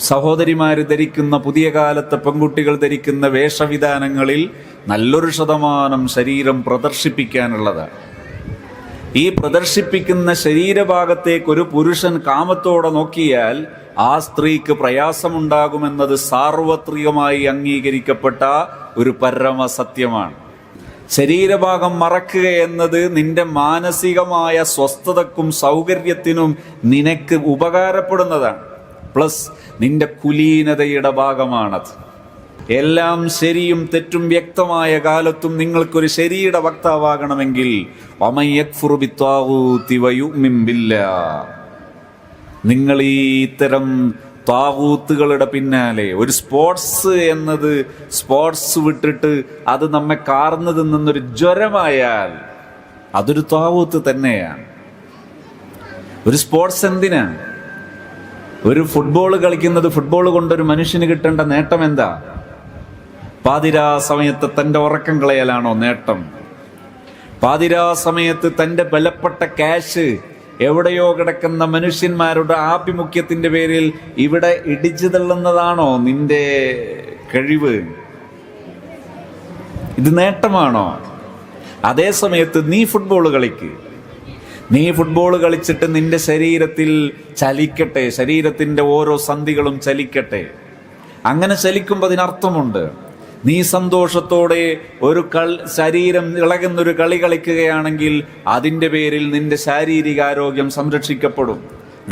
സഹോദരിമാര് ധരിക്കുന്ന, പുതിയ കാലത്തെ പെൺകുട്ടികൾ ധരിക്കുന്ന വേഷവിധാനങ്ങളിൽ നല്ലൊരു ശതമാനം ശരീരം പ്രദർശിപ്പിക്കാനുള്ളതാണ്. ഈ പ്രദർശിപ്പിക്കുന്ന ശരീരഭാഗത്തേക്ക് ഒരു പുരുഷൻ കാമത്തോടെ നോക്കിയാൽ ആ സ്ത്രീക്ക് പ്രയാസമുണ്ടാകുമെന്നത് സാർവത്രികമായി അംഗീകരിക്കപ്പെട്ട ഒരു പരമസത്യമാണ്. ശരീരഭാഗം മറക്കുക എന്നത് നിന്റെ മാനസികമായ സ്വസ്ഥതക്കും സൗകര്യത്തിനും നിനക്ക് ഉപകാരപ്പെടുന്നതാണ്. പ്ലസ് നിന്റെ കുലീനതയുടെ ഭാഗമാണത്. എല്ലാം ശരിയും തെറ്റും വ്യക്തമായ കാലത്തും നിങ്ങൾക്കൊരു ശരിയുടെ വക്താവാകണമെങ്കിൽ നിങ്ങൾ ഈ ഇത്തരം താവൂത്തുകളുടെ പിന്നാലെ, ഒരു സ്പോർട്സ് എന്നത് സ്പോർട്സ് വിട്ടിട്ട് അത് നമ്മെ കാർന്നു തിന്നുന്നൊരു ജ്വരമായാൽ അതൊരു താവൂത്ത് തന്നെയാണ്. ഒരു സ്പോർട്സ് എന്തിനാണ്? ഒരു ഫുട്ബോൾ കളിക്കുന്നത്, ഫുട്ബോൾ കൊണ്ടൊരു മനുഷ്യന് കിട്ടേണ്ട നേട്ടം എന്താ? പാതിരാ സമയത്ത് തൻ്റെ ഉറക്കം കളയലാണോ നേട്ടം? പാതിരാ സമയത്ത് തൻ്റെ ബലപ്പെട്ട ക്യാഷ് എവിടെയോ കിടക്കുന്ന മനുഷ്യന്മാരുടെ ആഭിമുഖ്യത്തിന്റെ പേരിൽ ഇവിടെ ഇടിച്ചു തള്ളുന്നതാണോ നിന്റെ കഴിവ്? ഇത് നേട്ടമാണോ? അതേ സമയത്ത് നീ ഫുട്ബോൾ കളിക്ക്. നീ ഫുട്ബോൾ കളിച്ചിട്ട് നിന്റെ ശരീരത്തിൽ ചലിക്കട്ടെ, ശരീരത്തിന്റെ ഓരോ സന്ധികളും ചലിക്കട്ടെ. അങ്ങനെ ചലിക്കുമ്പോൾ അതിനർത്ഥമുണ്ട്. നീ സന്തോഷത്തോടെ ഒരു ശരീരം ഇളകുന്നൊരു കളി കളിക്കുകയാണെങ്കിൽ അതിൻ്റെ പേരിൽ നിന്റെ ശാരീരികാരോഗ്യം സംരക്ഷിക്കപ്പെടും.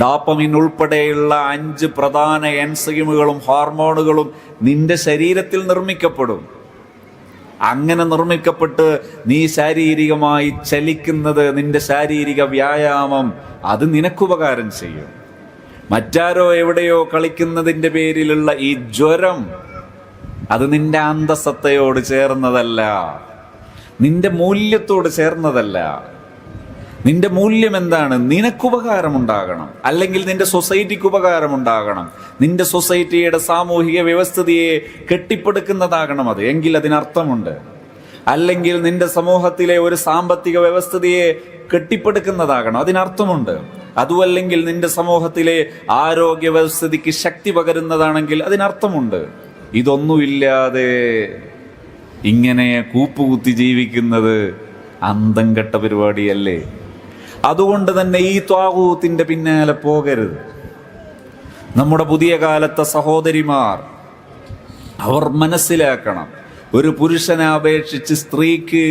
ഡോപ്പമിൻ ഉൾപ്പെടെയുള്ള 5 പ്രധാന എൻസൈമുകളും ഹോർമോണുകളും നിന്റെ ശരീരത്തിൽ നിർമ്മിക്കപ്പെടും. അങ്ങനെ നിർമ്മിക്കപ്പെട്ട് നീ ശാരീരികമായി ചലിക്കുന്നത്, നിന്റെ ശാരീരിക വ്യായാമം, അത് നിനക്കുപകാരം ചെയ്യും. മറ്റാരോ എവിടെയോ കളിക്കുന്നതിൻ്റെ പേരിലുള്ള ഈ ജ്വരം, അത് നിന്റെ അന്തസത്തയോട് ചേർന്നതല്ല, നിന്റെ മൂല്യത്തോട് ചേർന്നതല്ല. നിന്റെ മൂല്യം എന്താണ്? നിനക്കുപകാരമുണ്ടാകണം, അല്ലെങ്കിൽ നിന്റെ സൊസൈറ്റിക്ക് ഉപകാരമുണ്ടാകണം. നിന്റെ സൊസൈറ്റിയുടെ സാമൂഹിക വ്യവസ്ഥിതിയെ കെട്ടിപ്പടുക്കുന്നതാകണം അത്, എങ്കിൽ അതിനർത്ഥമുണ്ട്. അല്ലെങ്കിൽ നിന്റെ സമൂഹത്തിലെ ഒരു സാമ്പത്തിക വ്യവസ്ഥിതിയെ കെട്ടിപ്പടുക്കുന്നതാകണം, അതിനർത്ഥമുണ്ട്. അതുമല്ലെങ്കിൽ നിന്റെ സമൂഹത്തിലെ ആരോഗ്യ വ്യവസ്ഥിതിക്ക് ശക്തി പകരുന്നതാണെങ്കിൽ അതിനർത്ഥമുണ്ട്. ഇതൊന്നുമില്ലാതെ ഇങ്ങനെ കൂപ്പുകുത്തി ജീവിക്കുന്നത് അന്തം കെട്ട പരിപാടിയല്ലേ? അതുകൊണ്ട് തന്നെ ഈ ത്വാഗൂത്തിന്റെ പിന്നാലെ പോകരുത്. നമ്മുടെ പുതിയ കാലത്തെ സഹോദരിമാർ, അവർ മനസ്സിലാക്കണം, ഒരു പുരുഷനെ അപേക്ഷിച്ച് സ്ത്രീക്ക്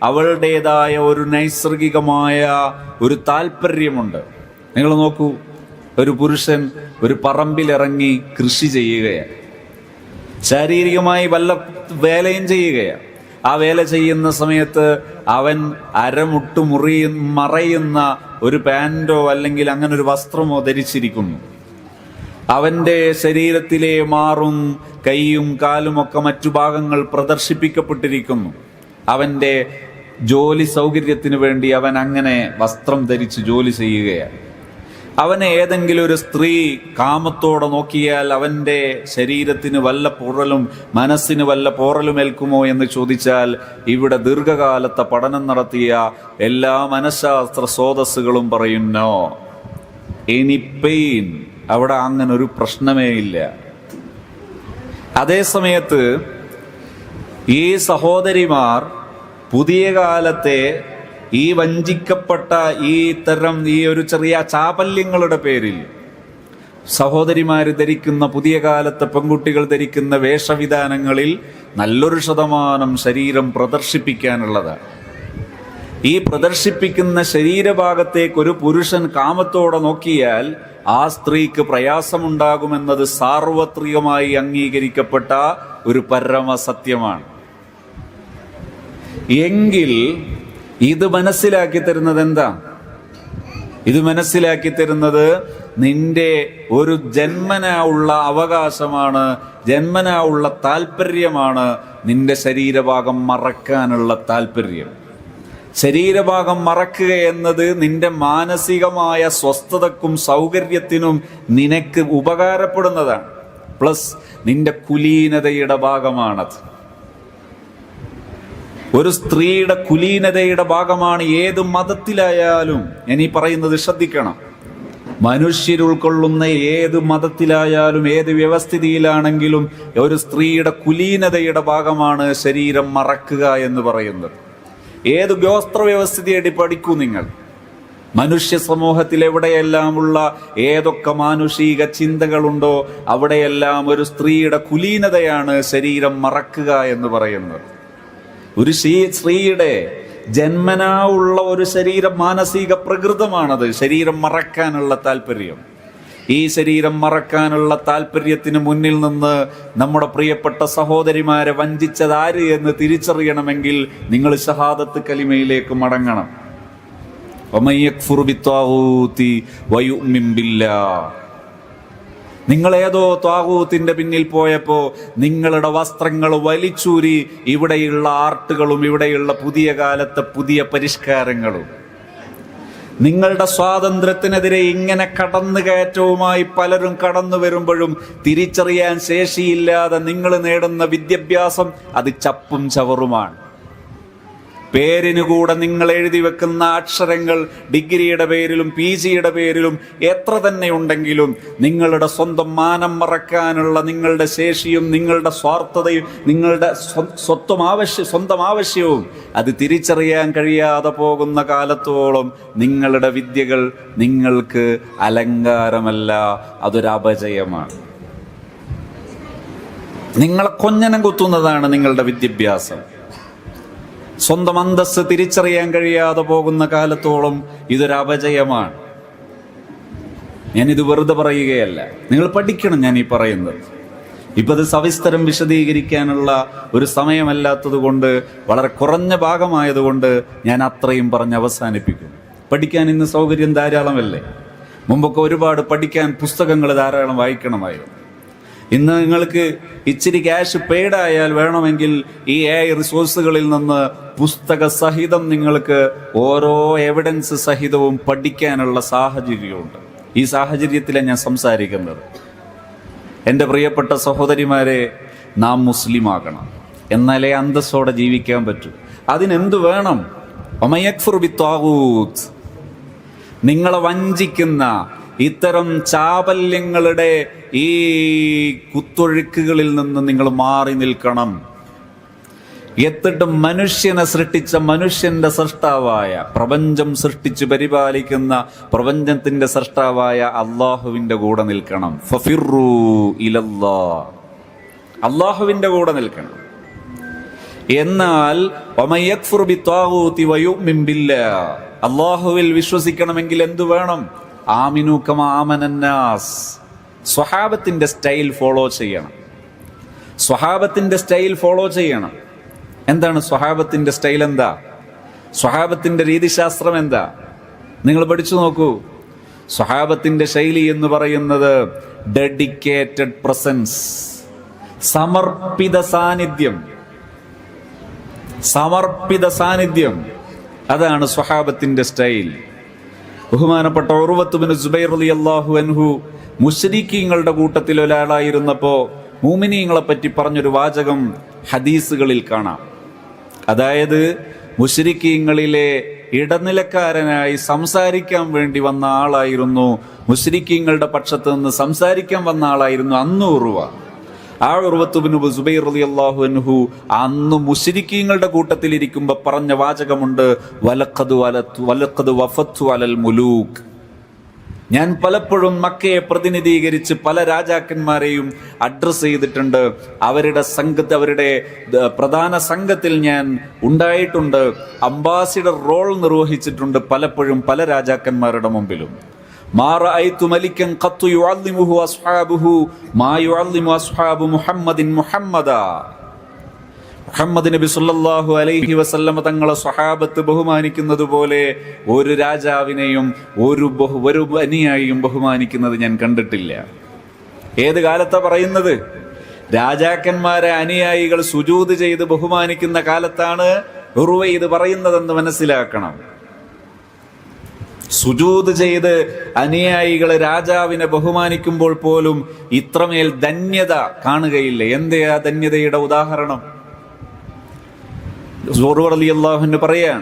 അവളുടേതായ ഒരു നൈസർഗികമായ ഒരു താല്പര്യമുണ്ട്. നിങ്ങൾ നോക്കൂ, ഒരു പുരുഷൻ ഒരു പറമ്പിലിറങ്ങി കൃഷി ചെയ്യുകയാണ്, ശാരീരികമായി വല്ല വേലയും ചെയ്യുകയാണ്. ആ വേല ചെയ്യുന്ന സമയത്ത് അവൻ അരമുട്ട് മറയുന്ന ഒരു പാൻറ്റോ അല്ലെങ്കിൽ അങ്ങനെ ഒരു വസ്ത്രമോ ധരിച്ചിരിക്കുന്നു. അവൻ്റെ ശരീരത്തിലെ മാറും കൈയും കാലുമൊക്കെ മറ്റു ഭാഗങ്ങൾ പ്രദർശിപ്പിക്കപ്പെട്ടിരിക്കുന്നു. അവൻ്റെ ജോലി സൗകര്യത്തിന് വേണ്ടി അവൻ അങ്ങനെ വസ്ത്രം ധരിച്ച് ജോലി ചെയ്യുകയാണ്. അവനെ ഏതെങ്കിലും ഒരു സ്ത്രീ കാമത്തോടെ നോക്കിയാൽ അവൻ്റെ ശരീരത്തിന് വല്ല പൊറലും മനസ്സിന് വല്ല പോറലും ഏൽക്കുമോ എന്ന് ചോദിച്ചാൽ ഇവിടെ ദീർഘകാലത്തെ പഠനം നടത്തിയ എല്ലാ മനഃശാസ്ത്ര സ്രോതസ്സുകളും പറയുന്നു, എനി പെയിൻ, അവിടെ അങ്ങനെ ഒരു പ്രശ്നമേ ഇല്ല. അതേ സമയത്ത് ഈ സഹോദരിമാർ പുതിയ കാലത്തെ ഈ വഞ്ചിക്കപ്പെട്ട ഈ തരം ഈ ഒരു ചെറിയ ചാപല്യങ്ങളുടെ പേരിൽ സഹോദരിമാര് ധരിക്കുന്ന, പുതിയ കാലത്തെ പെൺകുട്ടികൾ ധരിക്കുന്ന വേഷവിധാനങ്ങളിൽ നല്ലൊരു ശതമാനം ശരീരം പ്രദർശിപ്പിക്കാനുള്ളതാണ്. ഈ പ്രദർശിപ്പിക്കുന്ന ശരീരഭാഗത്തേക്ക് ഒരു പുരുഷൻ കാമത്തോടെ നോക്കിയാൽ ആ സ്ത്രീക്ക് പ്രയാസമുണ്ടാകുമെന്നത് സാർവത്രികമായി അംഗീകരിക്കപ്പെട്ട ഒരു പരമസത്യമാണ്. എങ്കിൽ ഇത് മനസ്സിലാക്കി തരുന്നത് എന്താ? ഇത് മനസ്സിലാക്കി തരുന്നത് നിന്റെ ഒരു ജന്മനാ ഉള്ള അവകാശമാണ്, ജന്മനാ ഉള്ള താല്പര്യമാണ് നിന്റെ ശരീരഭാഗം മറക്കാനുള്ള താല്പര്യം. ശരീരഭാഗം മറക്കുക എന്നത് നിന്റെ മാനസികമായ സ്വസ്ഥതക്കും സൗകര്യത്തിനും നിനക്ക് ഉപകാരപ്പെടുന്നതാണ്. പ്ലസ് നിന്റെ കുലീനതയുടെ ഭാഗമാണത്. ഒരു സ്ത്രീയുടെ കുലീനതയുടെ ഭാഗമാണ് ഏത് മതത്തിലായാലും. ഞാൻ ഈ പറയുന്നത് ശ്രദ്ധിക്കണം. മനുഷ്യരുൾക്കൊള്ളുന്ന ഏത് മതത്തിലായാലും ഏത് വ്യവസ്ഥിതിയിലാണെങ്കിലും ഒരു സ്ത്രീയുടെ കുലീനതയുടെ ഭാഗമാണ് ശരീരം മറക്കുക എന്ന് പറയുന്നത്. ഏത് ഗോസ്ത്ര വ്യവസ്ഥിതിയായിട്ട് പഠിക്കൂ നിങ്ങൾ. മനുഷ്യ സമൂഹത്തിൽ എവിടെയെല്ലാമുള്ള ഏതൊക്കെ മാനുഷിക ചിന്തകളുണ്ടോ അവിടെയെല്ലാം ഒരു സ്ത്രീയുടെ കുലീനതയാണ് ശരീരം മറക്കുക എന്ന് പറയുന്നത്. ഒരു സ്ത്രീയുടെ ജന്മനാ ഉള്ള ഒരു ശരീരം മാനസിക പ്രകൃതമാണത്. ശരീരം മറക്കാനുള്ള താല്പര്യം. ഈ ശരീരം മറക്കാനുള്ള താല്പര്യത്തിന് മുന്നിൽ നിന്ന് നമ്മുടെ പ്രിയപ്പെട്ട സഹോദരിമാരെ വഞ്ചിച്ചതാര് എന്ന് തിരിച്ചറിയണമെങ്കിൽ നിങ്ങൾ ഷഹാദത്ത് കലിമയിലേക്ക് മടങ്ങണം. നിങ്ങൾ ഏതോ ത്വാഗൂത്തിന്റെ പിന്നിൽ പോയപ്പോ നിങ്ങളുടെ വസ്ത്രങ്ങൾ വലിച്ചൂരി ഇവിടെയുള്ള ആർട്ടുകളും ഇവിടെയുള്ള പുതിയ കാലത്തെ പുതിയ പരിഷ്കാരങ്ങളും, നിങ്ങളുടെ സ്വാതന്ത്ര്യത്തിനെതിരെ ഇങ്ങനെ കടന്നുകയറ്റവുമായി പലരും കടന്നു വരുമ്പോഴും തിരിച്ചറിയാൻ ശേഷിയില്ലാതെ നിങ്ങൾ നേടുന്ന വിദ്യാഭ്യാസം അത് ചപ്പും ചവറുമാണ്. പേരിന് കൂടെ നിങ്ങൾ എഴുതി വെക്കുന്ന അക്ഷരങ്ങൾ ഡിഗ്രിയുടെ പേരിലും PGയുടെ പേരിലും എത്ര തന്നെ ഉണ്ടെങ്കിലും നിങ്ങളുടെ സ്വന്തം മാനം മറക്കാനുള്ള നിങ്ങളുടെ ശേഷിയും നിങ്ങളുടെ സ്വാർത്ഥതയും നിങ്ങളുടെ സ്വന്തം ആവശ്യവും അത് തിരിച്ചറിയാൻ കഴിയാതെ പോകുന്ന കാലത്തോളം നിങ്ങളുടെ വിദ്യകൾ നിങ്ങൾക്ക് അലങ്കാരമല്ല, അതൊരു അപജയമാണ്. നിങ്ങളെ കൊഞ്ഞനം കുത്തുന്നതാണ് നിങ്ങളുടെ വിദ്യാഭ്യാസം. സ്വന്തം അന്തസ്സ് തിരിച്ചറിയാൻ കഴിയാതെ പോകുന്ന കാലത്തോളം ഇതൊരു അപജയമാണ്. ഞാനിത് വെറുതെ പറയുകയല്ല, നിങ്ങൾ പഠിക്കണം ഞാൻ ഈ പറയുന്നത്. ഇപ്പം അത് സവിസ്തരം വിശദീകരിക്കാനുള്ള ഒരു സമയമല്ലാത്തത് കൊണ്ട്, വളരെ കുറഞ്ഞ ഭാഗമായതുകൊണ്ട് ഞാൻ അത്രയും പറഞ്ഞ് അവസാനിപ്പിക്കും. പഠിക്കാൻ ഇന്ന് സൗകര്യം ധാരാളമല്ലേ? മുമ്പൊക്കെ ഒരുപാട് പഠിക്കാൻ പുസ്തകങ്ങൾ ധാരാളം വായിക്കണമായിരുന്നു. ഇന്ന് നിങ്ങൾക്ക് ഇച്ചിരി ക്യാഷ് പെയ്ഡ് ആയാൽ വേണമെങ്കിൽ ഈ AI റിസോഴ്സുകളിൽ നിന്ന് പുസ്തക സഹിതം നിങ്ങൾക്ക് ഓരോ എവിഡൻസ് സഹിതവും പഠിക്കാനുള്ള സാഹചര്യമുണ്ട്. ഈ സാഹചര്യത്തിലാണ് ഞാൻ സംസാരിക്കുന്നത്. എൻ്റെ പ്രിയപ്പെട്ട സഹോദരിമാരെ, നാം മുസ്ലിം ആകണം, എന്നാലേ അന്തസ്സോടെ ജീവിക്കാൻ പറ്റൂ. അതിനെന്തു വേണം? നിങ്ങളെ വഞ്ചിക്കുന്ന ഇത്തരം ചാപല്യങ്ങളുടെ ഈ കുത്തൊഴുക്കുകളിൽ നിന്ന് നിങ്ങൾ മാറി നിൽക്കണം. എന്നിട്ട് മനുഷ്യനെ സൃഷ്ടിച്ച മനുഷ്യന്റെ സൃഷ്ടാവായ, പ്രപഞ്ചം സൃഷ്ടിച്ച് പരിപാലിക്കുന്ന പ്രപഞ്ചത്തിന്റെ സൃഷ്ടാവായ അള്ളാഹുവിന്റെ കൂടെ നിൽക്കണം. ഫഫിറൂ ഇലല്ലാഹ്, അള്ളാഹുവിന്റെ കൂടെ നിൽക്കണം. എന്നാൽ അള്ളാഹുവിൽ വിശ്വസിക്കണമെങ്കിൽ എന്തു വേണം? ആമിനു കമാ ആമനന്നാസ്. സ്വഹാബത്തിന്റെ സ്റ്റൈൽ ഫോളോ ചെയ്യണം. സ്വഹാബത്തിന്റെ സ്റ്റൈൽ ഫോളോ ചെയ്യണം. എന്താണ് സ്വഹാബത്തിന്റെ സ്റ്റൈൽ? എന്താ സ്വഹാബത്തിന്റെ രീതിശാസ്ത്രം? എന്താ? നിങ്ങൾ പഠിച്ചു നോക്കൂ. സ്വഹാബത്തിന്റെ ശൈലി എന്ന് പറയുന്നത് ഡെഡിക്കേറ്റഡ് പ്രസൻസ്, സമർപ്പിത സാന്നിധ്യം. സമർപ്പിത സാന്നിധ്യം, അതാണ് സ്വഹാബത്തിന്റെ സ്റ്റൈൽ. ബഹുമാനപ്പെട്ട ഉർവത്ത് ബിൻ സുബൈർ റളിയല്ലാഹു അൻഹു മുശ്രിക്കീങ്ങളുടെ കൂട്ടത്തിൽ ഒരാളായിരുന്നപ്പോൾ മുഅ്മിനീങ്ങളെ പറ്റി പറഞ്ഞൊരു വാചകം ഹദീസുകളിൽ കാണാം. അതായത് മുശ്രിക്കീങ്ങളിലെ ഇടനിലക്കാരനായി സംസാരിക്കാൻ വേണ്ടി വന്ന ആളായിരുന്നു, മുശ്രിക്കീങ്ങളുടെ പക്ഷത്ത് നിന്ന് സംസാരിക്കാൻ വന്ന ആളായിരുന്നു അന്ന് ഉർവ. ആ ഉർവത്ത് ബിൻ സുബൈർ റളിയല്ലാഹു അൻഹു അന്ന് മുശ്രിക്കീങ്ങളുടെ കൂട്ടത്തിൽ ഇരിക്കുമ്പോൾ പറഞ്ഞ വാചകമുണ്ട്, വലഖദ് വഫത്തു അലൽ മുലൂക്ക്. ഞാൻ പലപ്പോഴും മക്കയെ പ്രതിനിധീകരിച്ച് പല രാജാക്കന്മാരെയും അഡ്രസ് ചെയ്തിട്ടുണ്ട്. അവരുടെ പ്രധാന സംഘത്തിൽ ഞാൻ ഉണ്ടായിട്ടുണ്ട്. അംബാസിഡർ റോൾ നിർവഹിച്ചിട്ടുണ്ട് പലപ്പോഴും പല രാജാക്കന്മാരുടെ മുമ്പിലും. മുഹമ്മദ് നബി സല്ലല്ലാഹു അലൈഹി വസല്ലമ തങ്ങളെ സ്വഹാബത്ത് ബഹുമാനിക്കുന്നത് പോലെ ഒരു രാജാവിനെയും ഒരു അനുയായിയും ബഹുമാനിക്കുന്നത് ഞാൻ കണ്ടിട്ടില്ല. ഏത് കാലത്താ പറയുന്നത്? രാജാക്കന്മാരെ അനുയായികൾ സുജൂദ് ചെയ്ത് ബഹുമാനിക്കുന്ന കാലത്താണ് ഉർവ ഇത് പറയുന്നതെന്ന് മനസ്സിലാക്കണം. സുജൂദ് ചെയ്ത് അനുയായികളെ രാജാവിനെ ബഹുമാനിക്കുമ്പോൾ പോലും ഇത്രമേൽ ധന്യത കാണുകയില്ല. എന്തേ ആ ധന്യതയുടെ ഉദാഹരണം? റളിയല്ലാഹു അൻഹു പറയാൻ,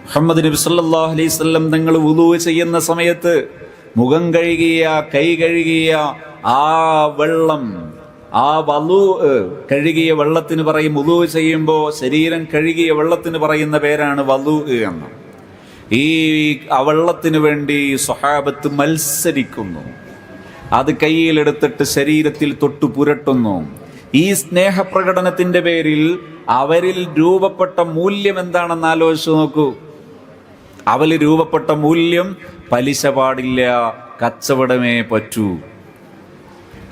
മുഹമ്മദ് നബി സല്ലല്ലാഹു അലൈഹി വസല്ലം തങ്ങൾ വുളൂ ചെയ്യുന്ന സമയത്ത് മുഖം കഴുകിയ, കൈ കഴുകിയ ആ വെള്ളം, ആ വലു കഴുകിയ വെള്ളത്തിന് പറയും, വുളു ചെയ്യുമ്പോൾ ശരീരം കഴുകിയ വെള്ളത്തിന് പറയുന്ന പേരാണ് വലു എന്ന്. ഈ ആ വെള്ളത്തിന് വേണ്ടി സ്വഹാബത്ത് മത്സരിക്കുന്നു. അത് കയ്യിലെടുത്തിട്ട് ശരീരത്തിൽ തൊട്ടു പുരട്ടുന്നു. ഈ സ്നേഹപ്രകടനത്തിന്റെ പേരിൽ അവരിൽ രൂപപ്പെട്ട മൂല്യം എന്താണെന്ന് ആലോചിച്ചു നോക്കൂ. അവരിൽ രൂപപ്പെട്ട മൂല്യം പലിശ പാടില്ല, കച്ചവടമേ പറ്റൂ.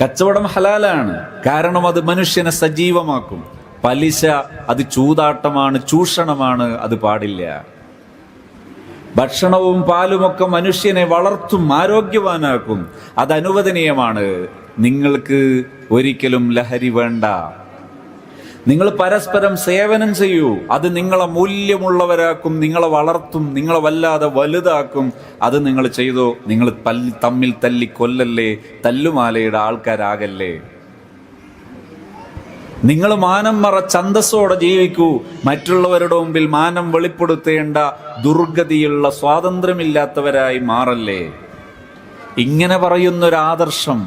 കച്ചവടം ഹലാലാണ്, കാരണം അത് മനുഷ്യനെ സജീവമാക്കും. പലിശ അത് ചൂതാട്ടമാണ്, ചൂഷണമാണ്, അത് പാടില്ല. ഭക്ഷണവും പാലുമൊക്കെ മനുഷ്യനെ വളർത്തും, ആരോഗ്യവാനാക്കും, അത് അനുവദനീയമാണ്. നിങ്ങൾക്ക് ഒരിക്കലും ലഹരി വേണ്ട. നിങ്ങൾ പരസ്പരം സേവനം ചെയ്യൂ, അത് നിങ്ങളെ മൂല്യമുള്ളവരാക്കും, നിങ്ങളെ വളർത്തും, നിങ്ങളെ വല്ലാതെ വലുതാക്കും. അത് നിങ്ങൾ ചെയ്തോ. നിങ്ങൾ തമ്മിൽ തല്ലി കൊല്ലല്ലേ, തല്ലുമാലയുടെ ആൾക്കാരാകല്ലേ. നിങ്ങൾ മാനം മറച്ച് അന്തസ്സോടെ ജീവിക്കൂ. മറ്റുള്ളവരുടെ മുമ്പിൽ മാനം വെളിപ്പെടുത്തേണ്ട ദുർഗതിയുള്ള സ്വാതന്ത്ര്യമില്ലാത്തവരായി മാറല്ലേ. ഇങ്ങനെ പറയുന്നൊരാദർശം,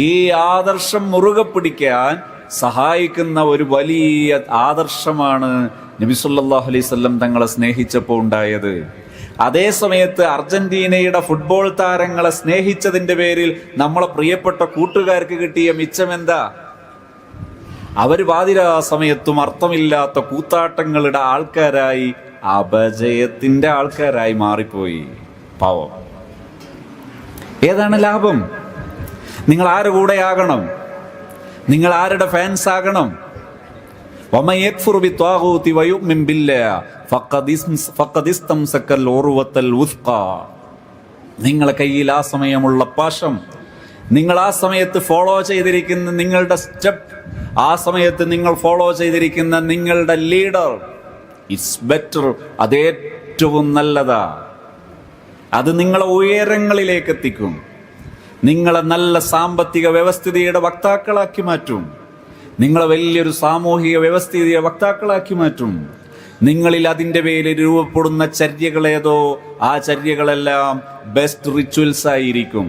ഈ ആദർശം മുറുകെ പിടിക്കാൻ സഹായിക്കുന്ന ഒരു വലിയ ആദർശമാണ് നബി സല്ലല്ലാഹു അലൈഹി വസല്ലം തങ്ങളെ സ്നേഹിച്ചപ്പോൾ ഉണ്ടായത്. അതേ സമയത്ത് അർജന്റീനയുടെ ഫുട്ബോൾ താരങ്ങളെ സ്നേഹിച്ചതിന്റെ പേരിൽ നമ്മളെ പ്രിയപ്പെട്ട കൂട്ടുകാർക്ക് കിട്ടിയ മിച്ചമെന്താ? അവർ പാതിരാ സമയത്തും അർത്ഥമില്ലാത്ത കൂത്താട്ടങ്ങളുടെ ആൾക്കാരായി, അപജയത്തിന്റെ ആൾക്കാരായി മാറിപ്പോയി. പാവം. ഏതാണ് ലാഭം? നിങ്ങൾ ആരുടെ കൂടെയാകണം? നിങ്ങൾ ആരുടെ ഫാൻസ് ആകണം? നിങ്ങളെ കയ്യിൽ ആ സമയമുള്ള പാശം, നിങ്ങൾ ആ സമയത്ത് ഫോളോ ചെയ്തിരിക്കുന്ന നിങ്ങളുടെ സ്റ്റെപ്പ്, ആ സമയത്ത് നിങ്ങൾ ഫോളോ ചെയ്തിരിക്കുന്ന നിങ്ങളുടെ ലീഡർ, ഇറ്റ്സ് ബെറ്റർ, അത് ഏറ്റവും നല്ലതാ. അത് നിങ്ങളെ ഉയരങ്ങളിലേക്ക് എത്തിക്കും. നിങ്ങളെ നല്ല സാമ്പത്തിക വ്യവസ്ഥിതിയുടെ വക്താക്കളാക്കി മാറ്റും. നിങ്ങളെ വലിയൊരു സാമൂഹിക വ്യവസ്ഥിതിയുടെ വക്താക്കളാക്കി മാറ്റും. നിങ്ങളിൽ അതിൻ്റെ പേരിൽ രൂപപ്പെടുന്ന ചര്യകളേതോ, ആ ചര്യകളെല്ലാം ബെസ്റ്റ് റിച്വൽസ് ആയിരിക്കും.